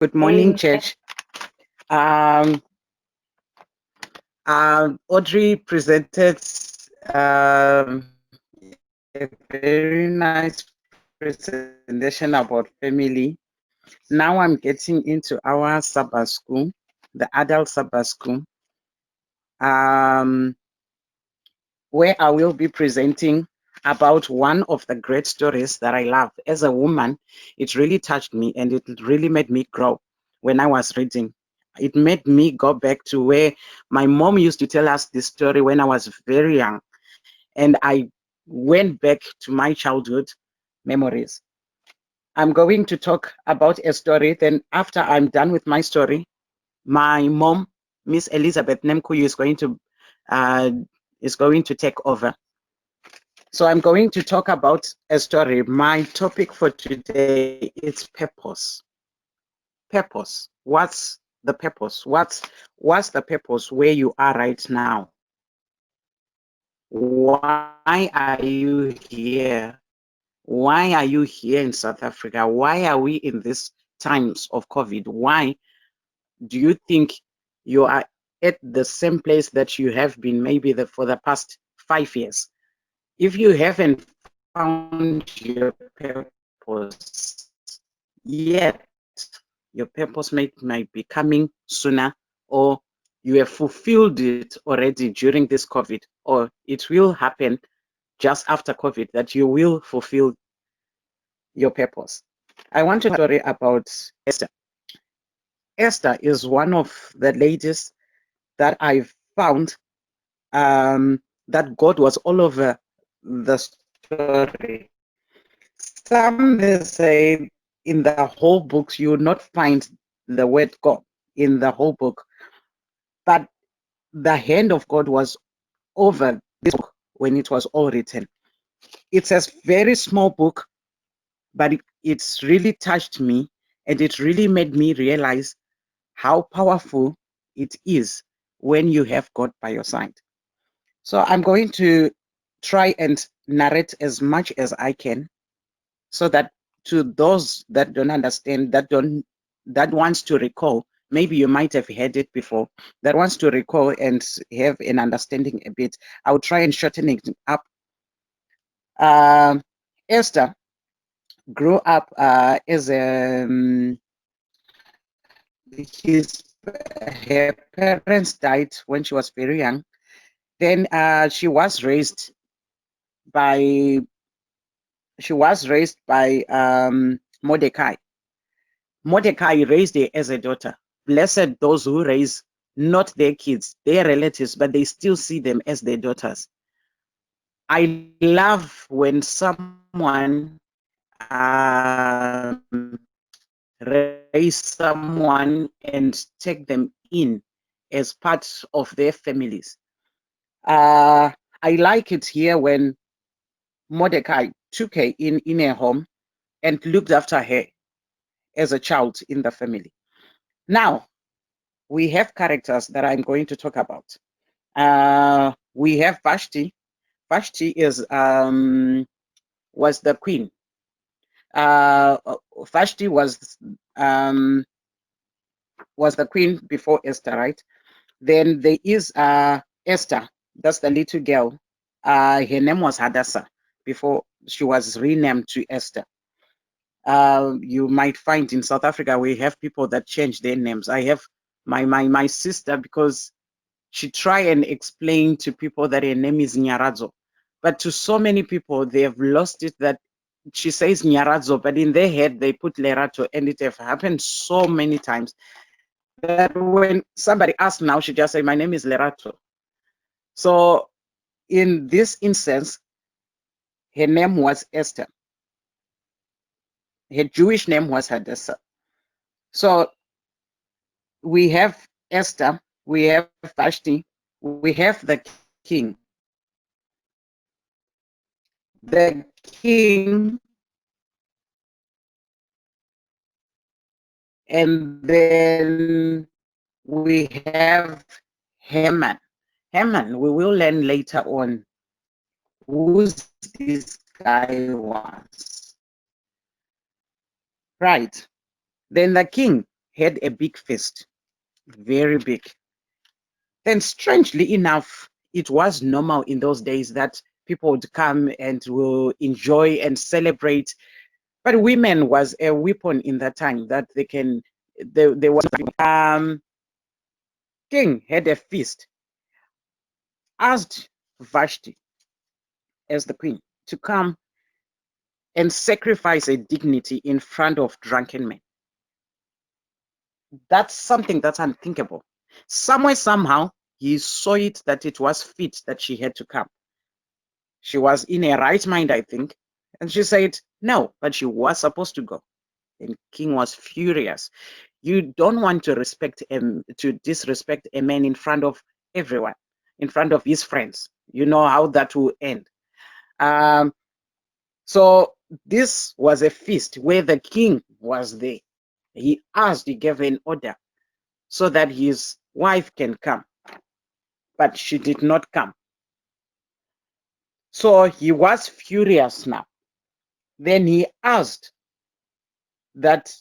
Good morning, church. Audrey presented a very nice presentation about family. Now I'm getting into our Sabbath school, the adult Sabbath school, where I will be presenting about one of the great stories that I love. As a woman, it really touched me and it really made me grow when I was reading. It made me go back to where my mom used to tell us this story when I was very young. And I went back to my childhood memories. I'm going to talk about a story. Then after I'm done with my story, my mom, Miss Elizabeth Nemkuyu, is going to take over. So I'm going to talk about a story. My topic for today is purpose. Purpose. What's the purpose? What's the purpose where you are right now? Why are you here? Why are you here in South Africa? Why are we in these times of COVID? Why do you think you are at the same place that you have been maybe for the past 5 years? If you haven't found your purpose yet, your purpose might be coming sooner, or you have fulfilled it already during this COVID, or it will happen just after COVID that you will fulfill your purpose. I want to tell a story about Esther. Esther is one of the ladies that I've found that God was all over the story. Some they say in the whole book you will not find the word God in the whole book, but the hand of God was over this book when it was all written. It's a very small book, but it's really touched me and it really made me realize how powerful it is when you have God by your side. So I'm going to try and narrate as much as I can so that to those that don't understand, that wants to recall, maybe you might have heard it before, that wants to recall and have an understanding a bit, I'll try and shorten it up. Esther grew up as her parents died when she was very young. Then she was raised by Mordecai. Mordecai raised her as a daughter. Blessed those who raise not their kids, their relatives, but they still see them as their daughters. I love when someone raise someone and take them in as part of their families. I like it here when Mordecai took her in her home and looked after her as a child in the family. Now, we have characters that I'm going to talk about. We have Vashti. Vashti was the queen. Vashti was the queen before Esther, right? Then there is Esther. That's the little girl. Her name was Hadassah before she was renamed to Esther. You might find in South Africa we have people that change their names. I have my sister, because she try and explain to people that her name is Nyaradzo, but to so many people they have lost it that she says Nyaradzo, but in their head they put Lerato, and it have happened so many times that when somebody asks now, she just say my name is Lerato. So in this instance, her name was Esther. Her Jewish name was Hadassah. So we have Esther, we have Vashti, we have the king. The king, and then we have Haman. Haman, we will learn later on who's this guy was. Right. Then the king. had a big feast, very big. Then, strangely enough, it was normal in those days that people would come and will enjoy and celebrate. But women was a weapon in that time that they can. There was king had a feast, asked Vashti as the queen to come and sacrifice a dignity in front of drunken men. That's something that's unthinkable. Somewhere, somehow, he saw it that it was fit that she had to come. She was in her right mind, I think. And she said, no, but she was supposed to go. And king was furious. You don't want to disrespect a man in front of everyone, in front of his friends. You know how that will end. So this was a feast where the king was there. He gave an order so that his wife can come, but she did not come. So he was furious now. Then he asked that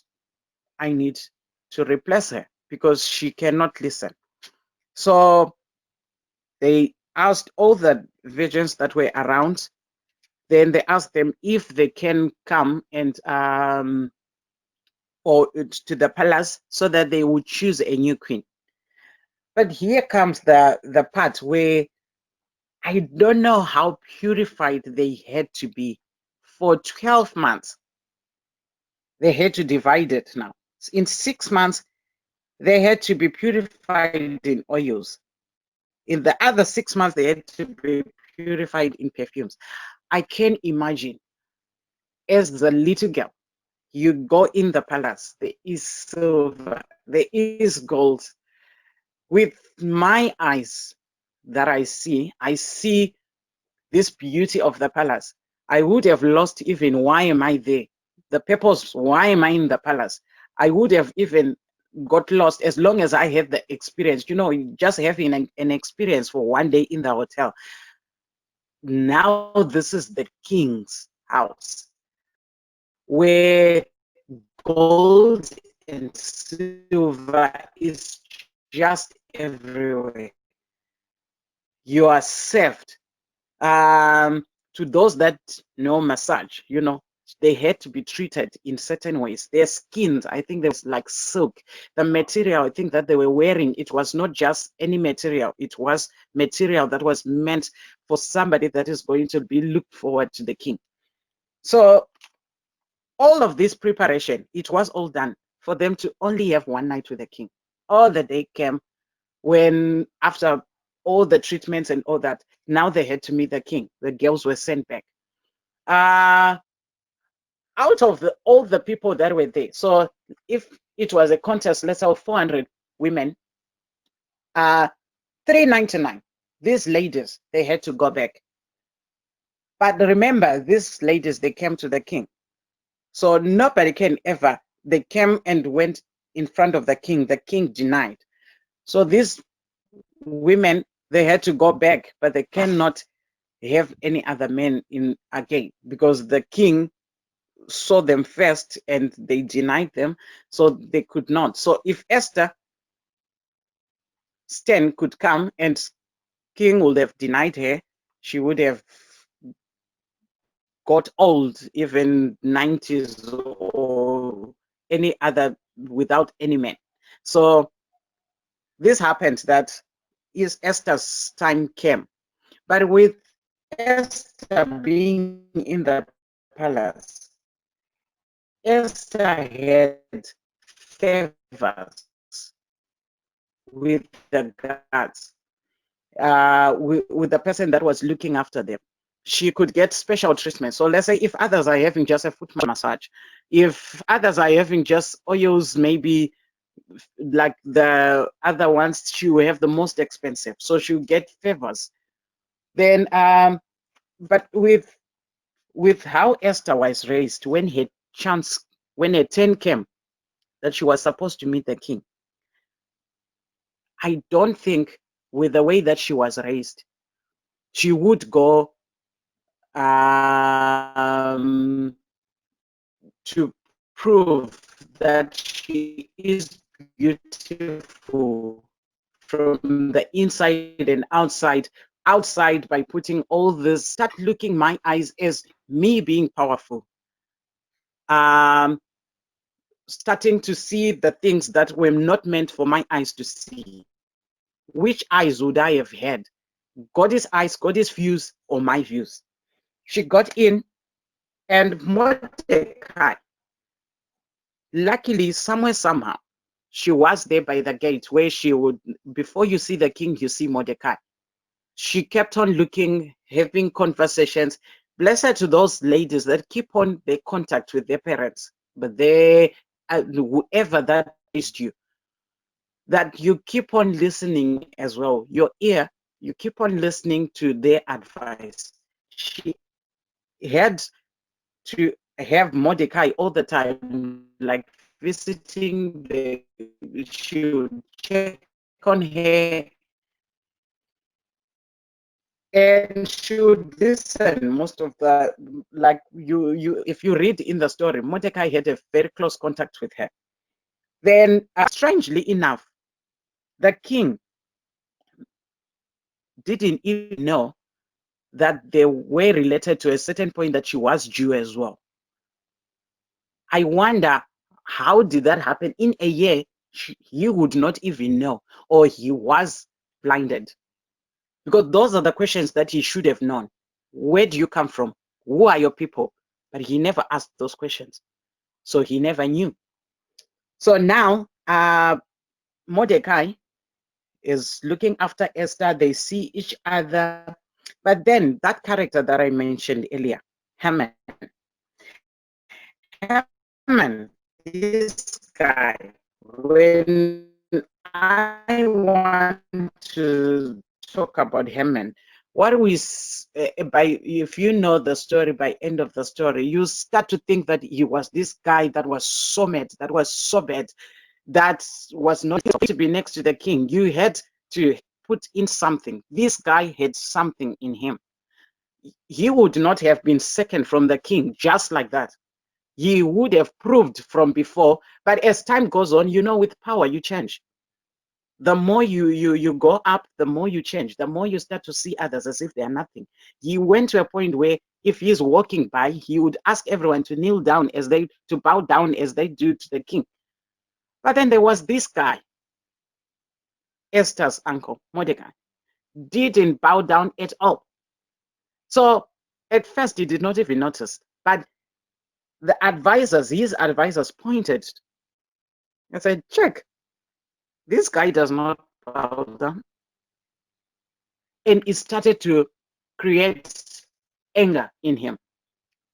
I need to replace her because she cannot listen. So they asked all the virgins that were around. Then they asked them if they can come and or to the palace so that they would choose a new queen. But here comes the part where I don't know how purified they had to be. For 12 months, they had to divide it now. In 6 months, they had to be purified in oils. In the other 6 months, they had to be purified in perfumes. I can imagine as the little girl, you go in the palace, there is silver, there is gold. With my eyes that I see this beauty of the palace. I would have lost even why am I there? The purpose, why am I in the palace? I would have even got lost as long as I had the experience. You know, just having an experience for one day in the hotel. Now this is the king's house where gold and silver is just everywhere. You are served. To those that know massage, you know, they had to be treated in certain ways. Their skins, I think there was like silk. The material, I think that they were wearing, it was not just any material. It was material that was meant for somebody that is going to be looked forward to the king. So all of this preparation, it was all done for them to only have one night with the king. All the day came when after all the treatments and all that, now they had to meet the king. The girls were sent back. Out of all the people that were there, so if it was a contest, let's say of 400 women, 399, these ladies, they had to go back. But remember, these ladies, they came to the king. So nobody can ever, they came and went in front of the king denied. So these women, they had to go back, but they cannot have any other men in again because the king saw them first and they denied them, so they could not. So if Esther Sten could come and king would have denied her, she would have got old, even 90s or any other without any men. So this happened that Esther's time came. But with Esther being in the palace, Esther had favors with the guards, with the person that was looking after them. She could get special treatment. So let's say if others are having just a foot massage, if others are having just oils, maybe like the other ones, she will have the most expensive. So she'll get favors. Then, but with how Esther was raised, when her turn came, that she was supposed to meet the king, I don't think with the way that she was raised, she would go to prove that she is beautiful from the inside and outside by putting all this, start looking my eyes as me being powerful, starting to see the things that were not meant for my eyes to see. Which eyes would I have had? God's eyes, God's views, or my views? She got in, and Mordecai, luckily, somewhere, somehow, she was there by the gate where she would, before you see the king, you see Mordecai. She kept on looking, having conversations. Blessed to those ladies that keep on their contact with their parents, but they, whoever that is to you, that you keep on listening as well. Your ear, you keep on listening to their advice. She had to have Mordecai all the time, like visiting the, she would check on her, and she would listen most of the, like you if you read in the story, Mordecai had a very close contact with her. Then strangely enough, the king didn't even know that they were related to a certain point that she was Jew as well. I wonder, how did that happen in a year? He would not even know, or he was blinded. Because those are the questions that he should have known. Where do you come from? Who are your people? But he never asked those questions. So he never knew. So now Mordecai is looking after Esther. They see each other. But then that character that I mentioned earlier, Haman, this guy, when I want to talk about Haman, what we by, if you know the story, by end of the story, you start to think that he was this guy that was so mad, that was so bad, that was not to be next to the king. You had to put in something. This guy had something in him. He would not have been second from the king just like that. He would have proved from before, but as time goes on, you know, with power, you change. The more you go up, the more you change, the more you start to see others as if they are nothing. He went to a point where if he's walking by, he would ask everyone to kneel down to bow down as they do to the king. But then there was this guy, Esther's uncle, Mordecai, didn't bow down at all. So at first he did not even notice, but the advisors, his advisors pointed and said, check, this guy does not bow down. And it started to create anger in him.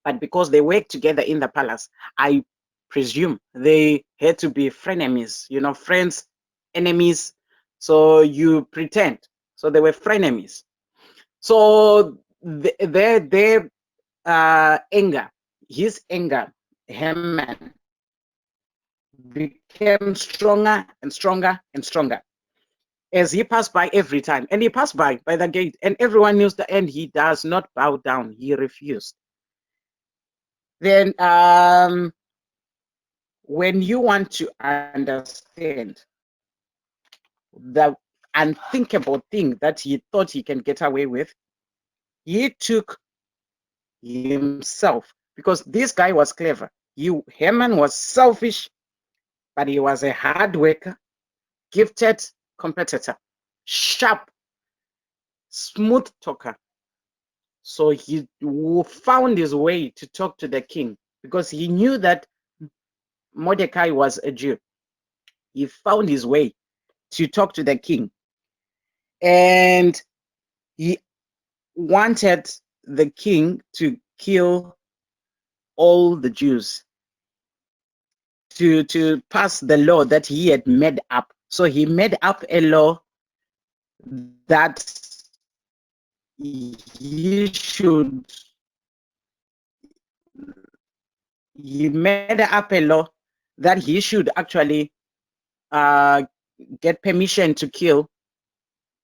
But because they worked together in the palace, I presume they had to be frenemies, you know, friends, enemies. So you pretend. So they were frenemies. So their anger, his anger, Haman, became stronger and stronger and stronger as he passed by every time. And he passed by the gate, and everyone knew the end. He does not bow down. He refused. Then when you want to understand the unthinkable thing that he thought he can get away with, he took himself, because this guy was clever. Haman was selfish, but he was a hard worker, gifted competitor, sharp, smooth talker. So he found his way to talk to the king because he knew that Mordecai was a Jew. He found his way to talk to the king. And he wanted the king to kill all the Jews, to pass the law that he had made up. So he made up a law that he made up a law that he should actually get permission to kill.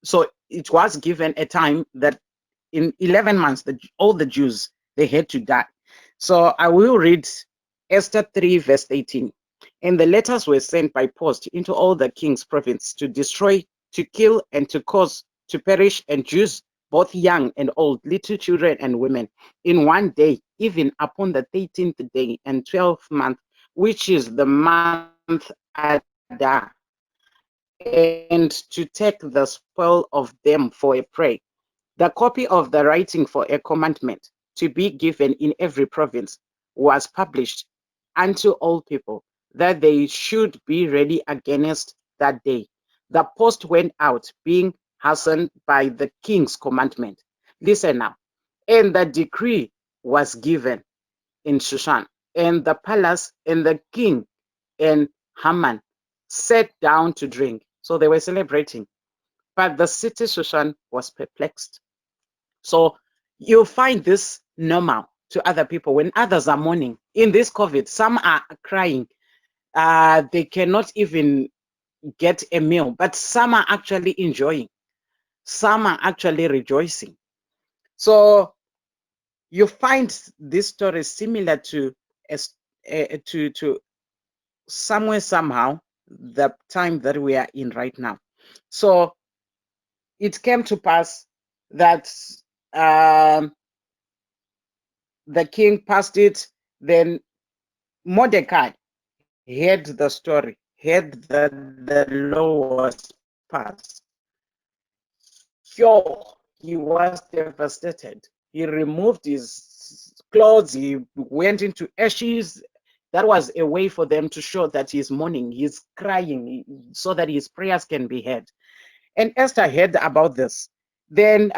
So it was given a time that in 11 months, all the Jews, they had to die. So I will read Esther 3, verse 18. And the letters were sent by post into all the king's province to destroy, to kill, and to cause to perish, and Jews, both young and old, little children and women, in one day, even upon the 13th day and 12th month, which is the month Adar, and to take the spoil of them for a prey. The copy of the writing for a commandment to be given in every province was published unto all people, that they should be ready against that day. The post went out, being hastened by the king's commandment. Listen now. And the decree was given in Shushan, and the palace, and the king and Haman sat down to drink. So they were celebrating. But the city Shushan was perplexed. So you find this normal to other people when others are mourning. In this COVID, some are crying. They cannot even get a meal, but some are actually enjoying. Some are actually rejoicing. So you find this story similar to somewhere somehow the time that we are in right now. So it came to pass that the king passed it. Then Mordecai heard the story, heard that the law was passed. He was devastated. He removed his clothes, he went into ashes. That was a way for them to show that he's mourning, he's crying, so that his prayers can be heard. And Esther heard about this. Then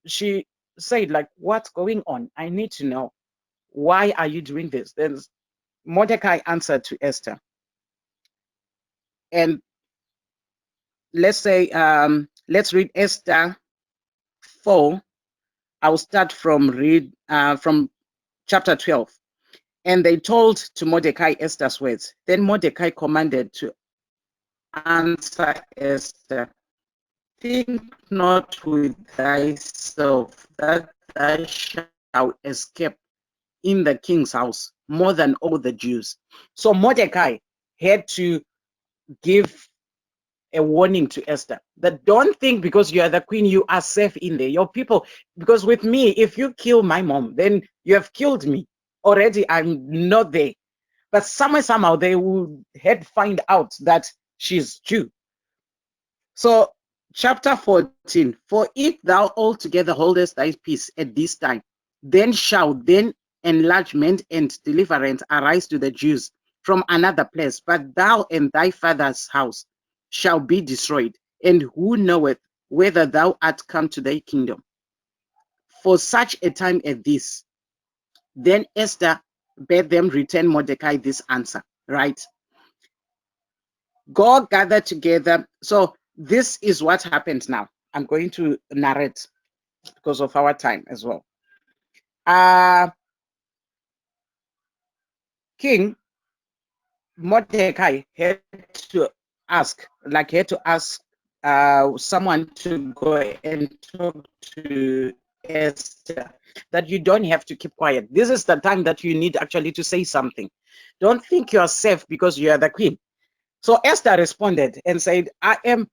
she said, like, what's going on? I need to know. Why are you doing this? Then Mordecai answered to Esther. And let's say, let's read Esther 4. I'll start from chapter 12. And they told to Mordecai Esther's words. Then Mordecai commanded to answer Esther, think not with thyself that thou shalt escape in the king's house more than all the Jews. So Mordecai had to give a warning to Esther that don't think because you are the queen you are safe in there. Your people, because with me, if you kill my mom, then you have killed me already. I'm not there. But somehow they would had find out that she's Jew. So chapter 14, for if thou altogether holdest thy peace at this time, then shall then enlargement and deliverance arise to the Jews from another place, but thou and thy father's house shall be destroyed, and who knoweth whether thou art come to thy kingdom? For such a time as this. Then Esther bade them return Mordecai this answer, right? Go gather together. So this is what happens now. I'm going to narrate because of our time as well. King Mordecai had to ask someone to go and talk to Esther that you don't have to keep quiet. This is the time that you need actually to say something. Don't think you are safe because you are the queen. So Esther responded and said, I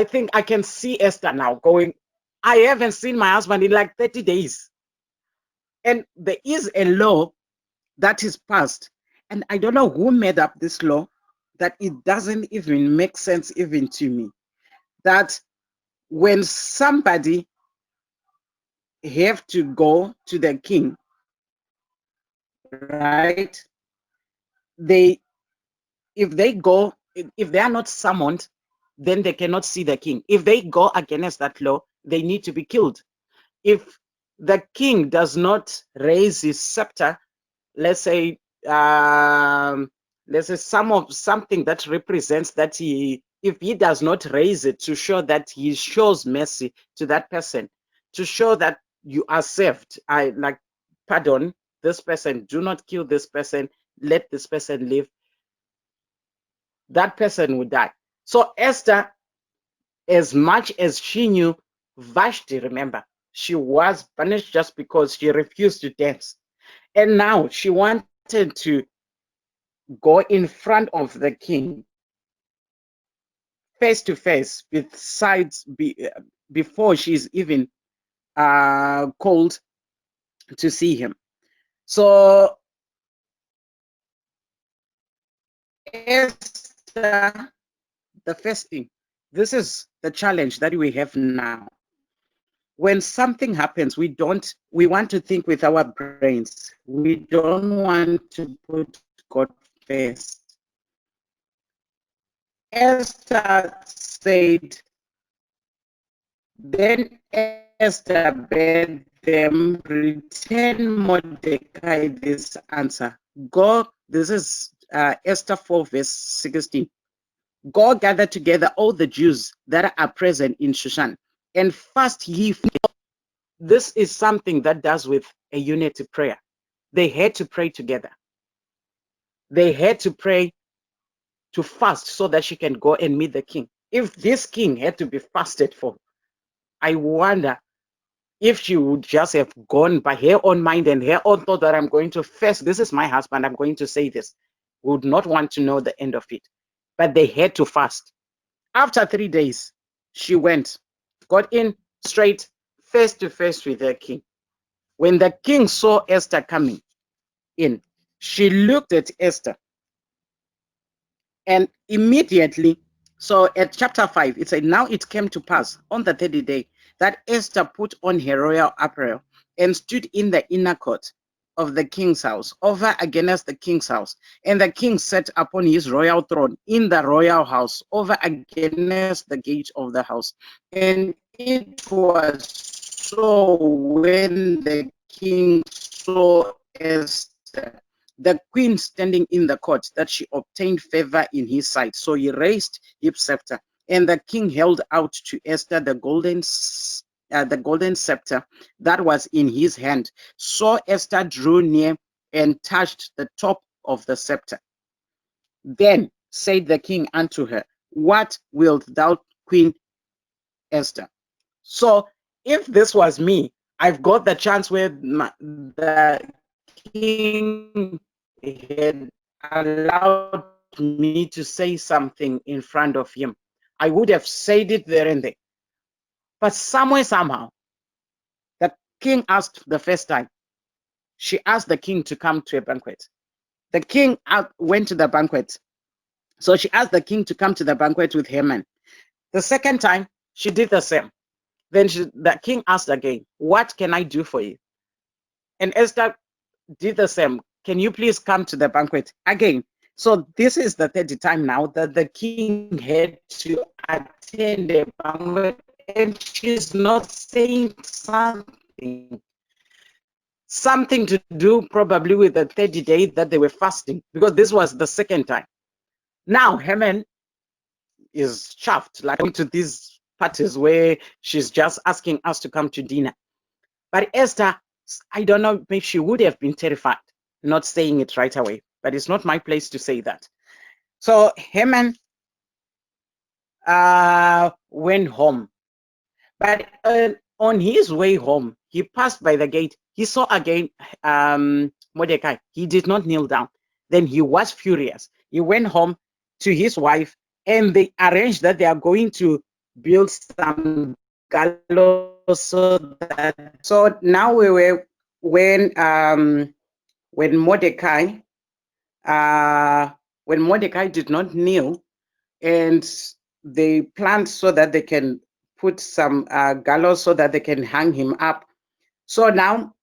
think I can see Esther now going, I haven't seen my husband in like 30 days. And there is a law that is passed. And I don't know who made up this law, that it doesn't even make sense even to me. That when somebody have to go to the king, right? If they are not summoned, then they cannot see the king. If they go against that law, they need to be killed. If the king does not raise his scepter, let's say something that represents that if he does not raise it to show that he shows mercy to that person, to show that you are saved, pardon this person, do not kill this person, let this person live, that person will die. So Esther, as much as she knew Vashti, remember, she was punished just because she refused to dance. And now she wanted to go in front of the king face to face before she's even called to see him. So Esther, the first thing, this is the challenge that we have now. When something happens, we want to think with our brains. We don't want to put God first. Esther said, then Esther bade them return Mordecai this answer. Go, this is Esther 4 verse 16. Go gather together all the Jews that are present in Shushan and fast ye. This is something that does with a unity prayer. They had to pray together. They had to pray to fast so that she can go and meet the king. If this king had to be fasted for, I wonder if she would just have gone by her own mind and her own thought that I'm going to fast. This is my husband. I'm going to say this. Would not want to know the end of it. But they had to fast. After 3 days, she went, got in straight face to face with the king. When the king saw Esther coming in, she looked at Esther and immediately, so at chapter 5, it said, now it came to pass on the 30th day that Esther put on her royal apparel and stood in the inner court of the king's house, over against the king's house. And the king sat upon his royal throne in the royal house, over against the gate of the house. And it was so when the king saw Esther, the queen standing in the court, that she obtained favor in his sight. So he raised his scepter, and the king held out to Esther the golden scepter that was in his hand. So Esther drew near and touched the top of the scepter. Then said the king unto her, what wilt thou, Queen Esther? So if this was me, I've got the chance where the king had allowed me to say something in front of him, I would have said it there and there. But somewhere, somehow, the king asked the first time. She asked the king to come to a banquet. The king went to the banquet. So she asked the king to come to the banquet with Haman. The second time, she did the same. Then the king asked again, what can I do for you? And Esther did the same. Can you please come to the banquet again? So this is the third time now that the king had to attend a banquet, and she's not saying something to do probably with the 30 days that they were fasting, because this was the second time. Now Haman is chuffed, like going to these parties where she's just asking us to come to dinner. But Esther, I don't know, maybe she would have been terrified, not saying it right away, but it's not my place to say that. So Haman went home, but on his way home, he passed by the gate. He saw again Mordecai. He did not kneel down. Then he was furious. He went home to his wife, and they arranged that they are going to build some gallows so now we were when Mordecai did not kneel, and they planned so that they can put some gallows so that they can hang him up. So now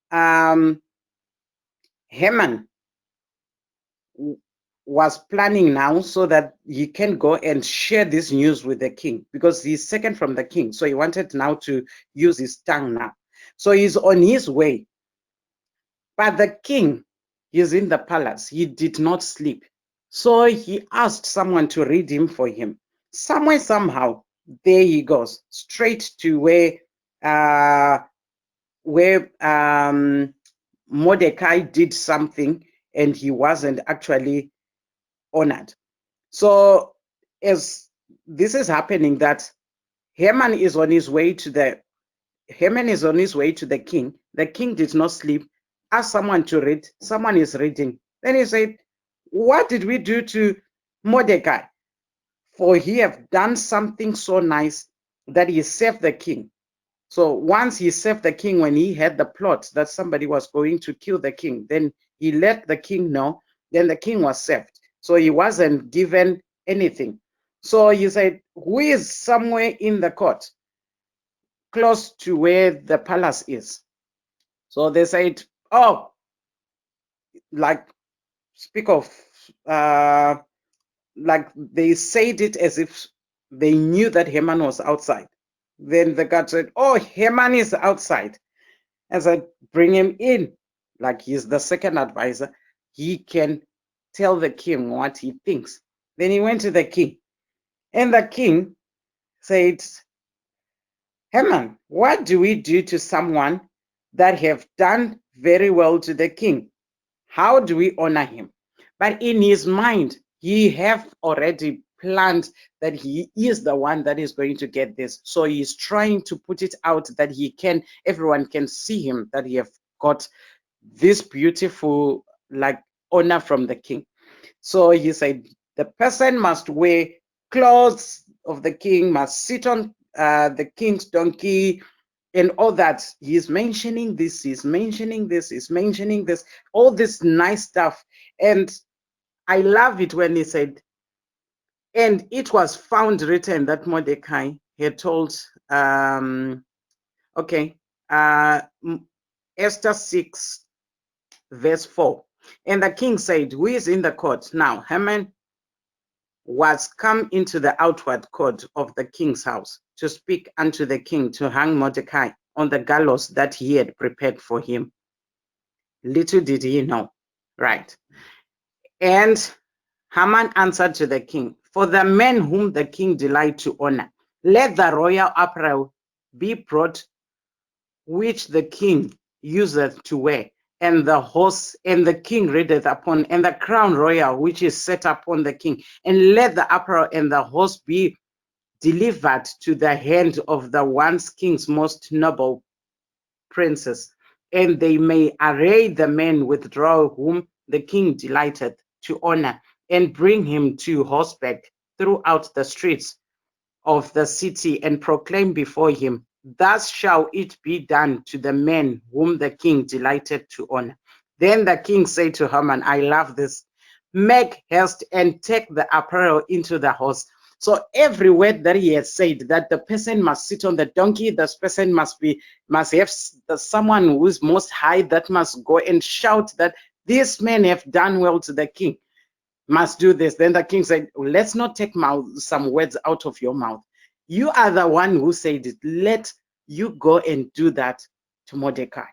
Haman was planning now so that he can go and share this news with the king, because he's second from the king. So he wanted now to use his tongue now. So he's on his way. But the king is in the palace. He did not sleep. So he asked someone to read him for him. Somewhere, somehow, there he goes, straight to where Mordecai did something and he wasn't actually honored. So as this is happening, that Haman is on his way to the king. The king did not sleep. Asked someone to read. Someone is reading. Then he said, what did we do to Mordecai? For he have done something so nice that he saved the king. So once he saved the king, when he had the plot that somebody was going to kill the king, then he let the king know, then the king was saved. So he wasn't given anything. So he said, who is somewhere in the court, close to where the palace is? So they said, oh, like, speak of, like they said it as if they knew that Haman was outside. Then the guard said, oh, Haman is outside. And said, bring him in. Like he's the second advisor. He can tell the king what he thinks. Then he went to the king. And the king said, Haman, what do we do to someone that have done very well to the king? How do we honor him? But in his mind, he have already planned that he is the one that is going to get this. So he's trying to put it out that everyone can see him, that he have got this beautiful like honor from the king. So he said the person must wear clothes of the king, must sit on the king's donkey, and all that. He's mentioning this, he's mentioning this, he's mentioning this, all this nice stuff. And I love it when he said, and it was found written that Mordecai had told, okay, Esther 6, verse 4. And the king said, who is in the court? Now, Haman was come into the outward court of the king's house to speak unto the king to hang Mordecai on the gallows that he had prepared for him. Little did he know. Right. And Haman answered to the king, for the men whom the king delight to honor, let the royal apparel be brought which the king useth to wear, and the horse and the king rideth upon, and the crown royal which is set upon the king, and let the apparel and the horse be delivered to the hand of the once king's most noble princes, and they may array the men withdraw whom the king delighteth to honor, and bring him to horseback throughout the streets of the city, and proclaim before him, thus shall it be done to the men whom the king delighted to honor. Then the king said to Haman, I love this, make haste and take the apparel into the house. So every word that he has said, that the person must sit on the donkey, this person must have someone who is most high that must go and shout that these men have done well to the king, must do this. Then the king said, let's not take some words out of your mouth. You are the one who said it. Let you go and do that to Mordecai.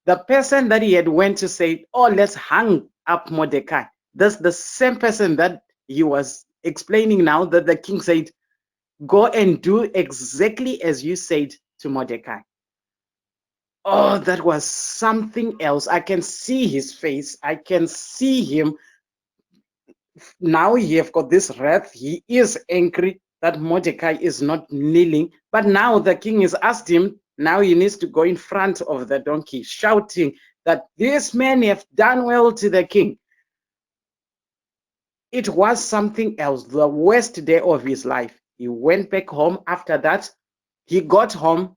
The person that he had went to say, oh, let's hang up Mordecai. That's the same person that he was explaining now, that the king said, go and do exactly as you said to Mordecai. Oh, that was something else. I can see his face. I can see him. Now he have got this wrath. He is angry that Mordecai is not kneeling. But now the king has asked him, now he needs to go in front of the donkey, shouting that these men have done well to the king. It was something else, the worst day of his life. He went back home after that. He got home.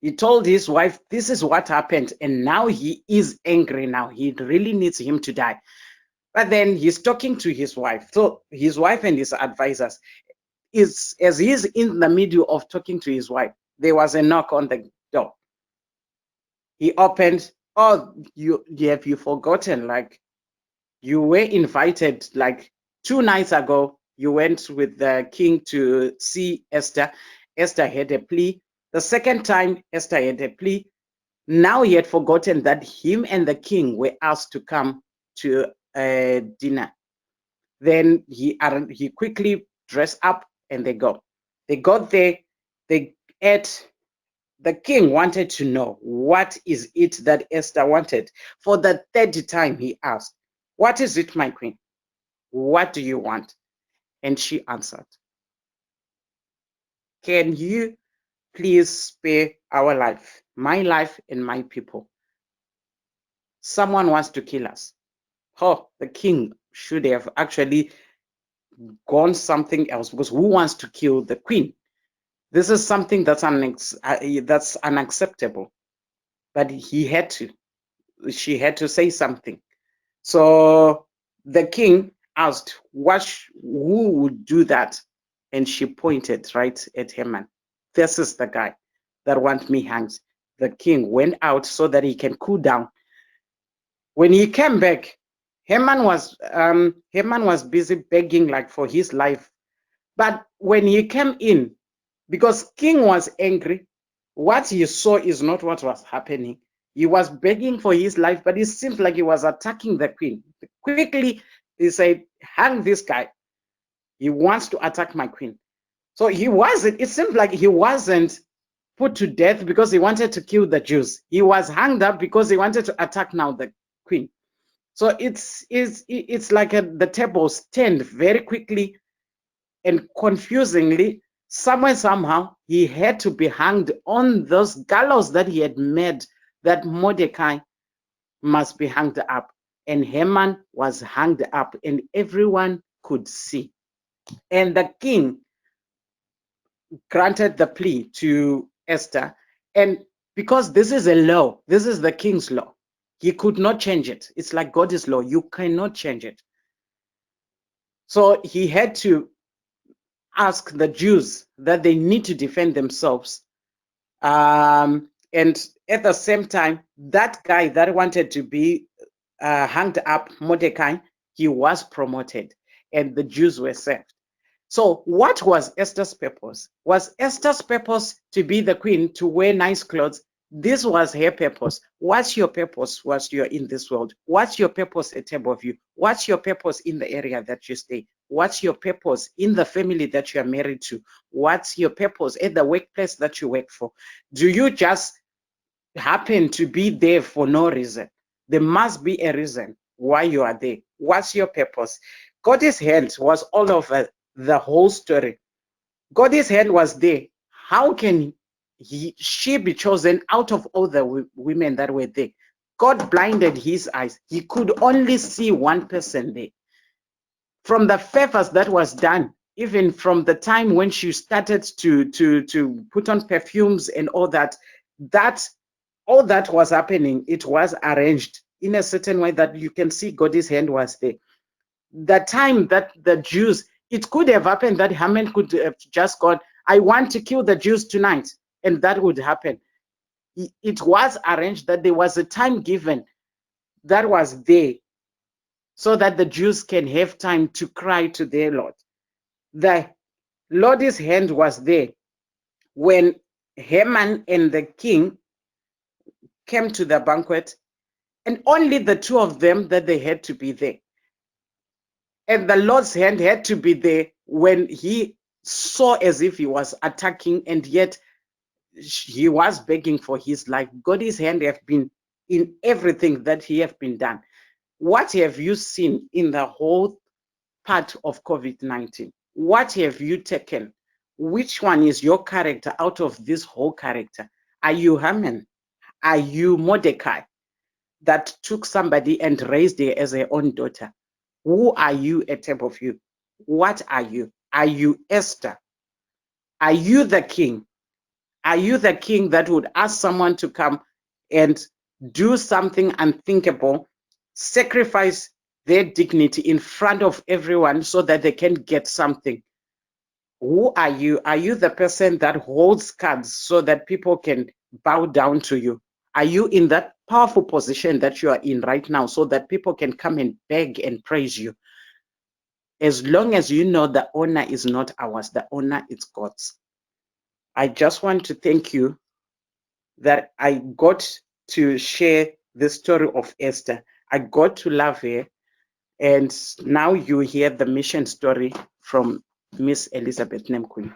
He told his wife, this is what happened. And now he is angry now. He really needs him to die. But then he's talking to his wife. So his wife and his advisors, as he's in the middle of talking to his wife, there was a knock on the door. He opened. Oh, have you forgotten? Like, you were invited like 2 nights ago. You went with the king to see Esther. Esther had a plea. The second time, Esther had a plea. Now he had forgotten that him and the king were asked to come to a dinner. Then he quickly dressed up and they go. They got there, they ate. The king wanted to know, what is it that Esther wanted? For the third time he asked, what is it, my queen? What do you want? And she answered, can you please spare our life, my life and my people? Someone wants to kill us. Oh, the king should have actually gone something else, because who wants to kill the queen? This is something that's unacceptable. But she had to say something. So the king asked, who would do that? And she pointed right at Haman. This is the guy that wants me hanged. The king went out so that he can cool down. When he came back, Haman was busy begging like for his life. But when he came in, because king was angry, what he saw is not what was happening. He was begging for his life, but it seemed like he was attacking the queen. Quickly, he said, hang this guy. He wants to attack my queen. So it seemed like he wasn't put to death because he wanted to kill the Jews. He was hanged up because he wanted to attack now the queen. So it's like the tables turned very quickly and confusingly. Somehow, he had to be hanged on those gallows that he had made, that Mordecai must be hanged up. And Haman was hanged up, and everyone could see. And the king granted the plea to Esther. And because this is a law, this is the king's law, he could not change it. It's like God's law. You cannot change it. So he had to ask the Jews that they need to defend themselves. And at the same time, that guy that wanted to be hanged up, Mordecai, he was promoted, and the Jews were saved. So what was Esther's purpose? Was Esther's purpose to be the queen, to wear nice clothes? This was her purpose. What's your purpose whilst you're in this world? What's your purpose at Table View? What's your purpose in the area that you stay? What's your purpose in the family that you are married to? What's your purpose at the workplace that you work for? Do you just happen to be there for no reason? There must be a reason why you are there. What's your purpose? God's hand was all over the whole story. God's hand was there. How can she be chosen out of all the women that were there? God blinded his eyes. He could only see one person there. From the favors that was done, even from the time when she started to put on perfumes and all that was happening, it was arranged in a certain way that you can see God's hand was there. The time that the Jews, it could have happened that Haman could have just gone, I want to kill the Jews tonight, and that would happen. It was arranged that there was a time given that was there so that the Jews can have time to cry to their Lord. The Lord's hand was there when Haman and the king came to the banquet, and only the two of them that they had to be there. And the Lord's hand had to be there when he saw as if he was attacking, and yet he was begging for his life. God's hand have been in everything that he have been done. What have you seen in the whole part of COVID-19? What have you taken? Which one is your character out of this whole character? Are you Haman? Are you Mordecai that took somebody and raised her as her own daughter? Who are you at Table View? What are you? Are you Esther? Are you the king? Are you the king that would ask someone to come and do something unthinkable, sacrifice their dignity in front of everyone so that they can get something? Who are you? Are you the person that holds cards so that people can bow down to you? Are you in that powerful position that you are in right now so that people can come and beg and praise you? As long as you know the honor is not ours, the honor is God's. I just want to thank you that I got to share the story of Esther. I got to love her. And now you hear the mission story from Miss Elizabeth Nemkuni.